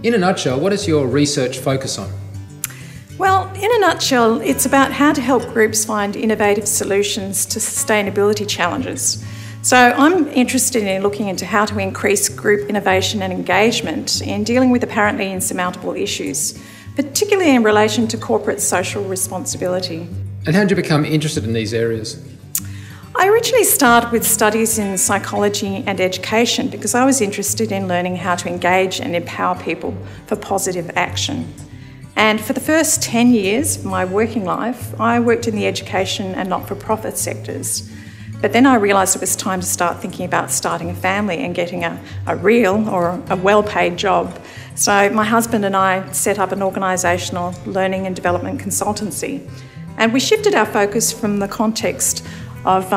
In a nutshell, what does your research focus on? Well, in a nutshell, it's about how to help groups find innovative solutions to sustainability challenges. So I'm interested in looking into how to increase group innovation and engagement in dealing with apparently insurmountable issues, particularly in relation to corporate social responsibility. And how did you become interested in these areas? I originally started with studies in psychology and education because I was interested in learning how to engage and empower people for positive action. And for the first 10 years of my working life, I worked in the education and not-for-profit sectors. But then I realised it was time to start thinking about starting a family and getting a real or a well-paid job. So my husband and I set up an organisational learning and development consultancy. And we shifted our focus from the context of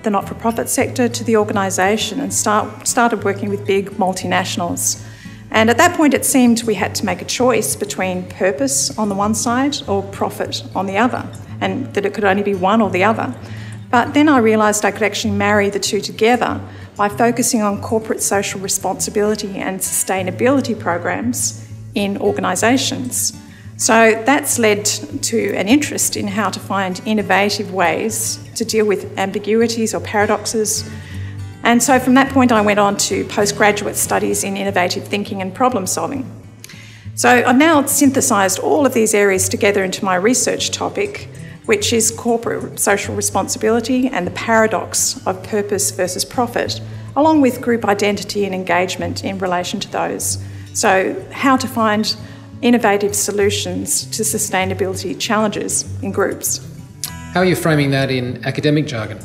the not-for-profit sector to the organisation and started working with big multinationals. And at that point, it seemed we had to make a choice between purpose on the one side or profit on the other, and that it could only be one or the other. But then I realised I could actually marry the two together by focusing on corporate social responsibility and sustainability programs in organisations. So that's led to an interest in how to find innovative ways to deal with ambiguities or paradoxes. And so from that point, I went on to postgraduate studies in innovative thinking and problem solving. So I've now synthesised all of these areas together into my research topic, which is corporate social responsibility and the paradox of purpose versus profit, along with group identity and engagement in relation to those. So how to find innovative solutions to sustainability challenges in groups. How are you framing that in academic jargon?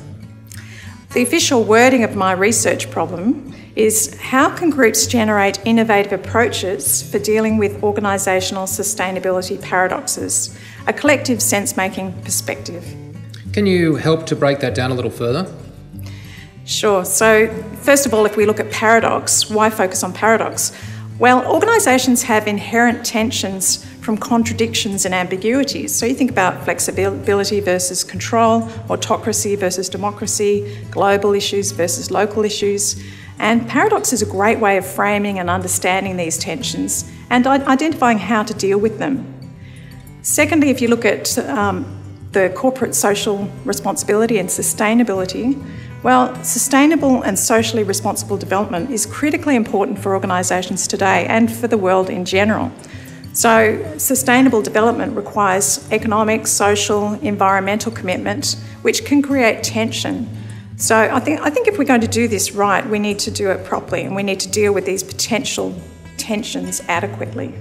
The official wording of my research problem is how can groups generate innovative approaches for dealing with organisational sustainability paradoxes, a collective sense-making perspective. Can you help to break that down a little further? Sure. So first of all, if we look at paradox, why focus on paradox? Well, organisations have inherent tensions from contradictions and ambiguities. So you think about flexibility versus control, autocracy versus democracy, global issues versus local issues. And paradox is a great way of framing and understanding these tensions and identifying how to deal with them. Secondly, if you look at the corporate social responsibility and sustainability, well, sustainable and socially responsible development is critically important for organisations today and for the world in general. So sustainable development requires economic, social, environmental commitment, which can create tension. So I think if we're going to do this right, we need to do it properly and we need to deal with these potential tensions adequately.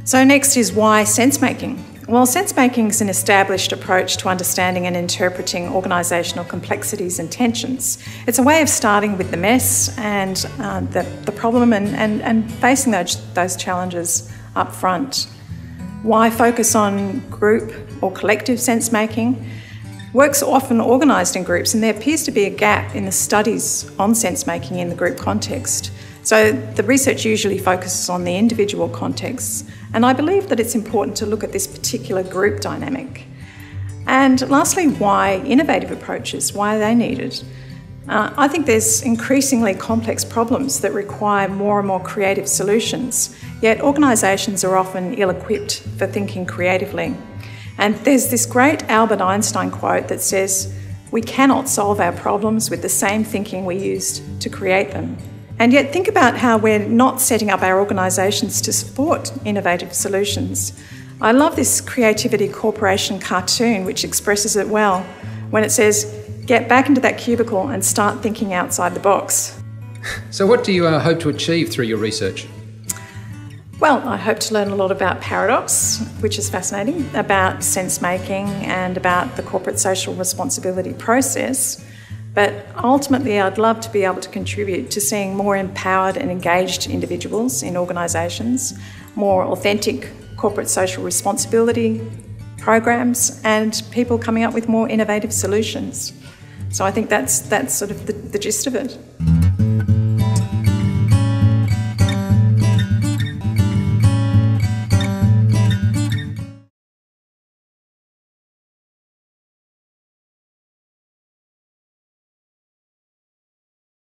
So next is why sense-making? Well, sense-making is an established approach to understanding and interpreting organisational complexities and tensions. It's a way of starting with the mess and the problem and facing those challenges up front. Why focus on group or collective sense-making? Work's often organised in groups, and there appears to be a gap in the studies on sense-making in the group context. So the research usually focuses on the individual contexts, and I believe that it's important to look at this particular group dynamic. And lastly, why innovative approaches? Why are they needed? I think there's increasingly complex problems that require more and more creative solutions, yet organisations are often ill-equipped for thinking creatively. And there's this great Albert Einstein quote that says, "We cannot solve our problems with the same thinking we used to create them." And yet think about how we're not setting up our organisations to support innovative solutions. I love this Creativity Corporation cartoon, which expresses it well, when it says, "Get back into that cubicle and start thinking outside the box." So what do you hope to achieve through your research? Well, I hope to learn a lot about paradox, which is fascinating, about sense-making and about the corporate social responsibility process. But ultimately, I'd love to be able to contribute to seeing more empowered and engaged individuals in organisations, more authentic corporate social responsibility programs, and people coming up with more innovative solutions. So I think that's sort of the gist of it.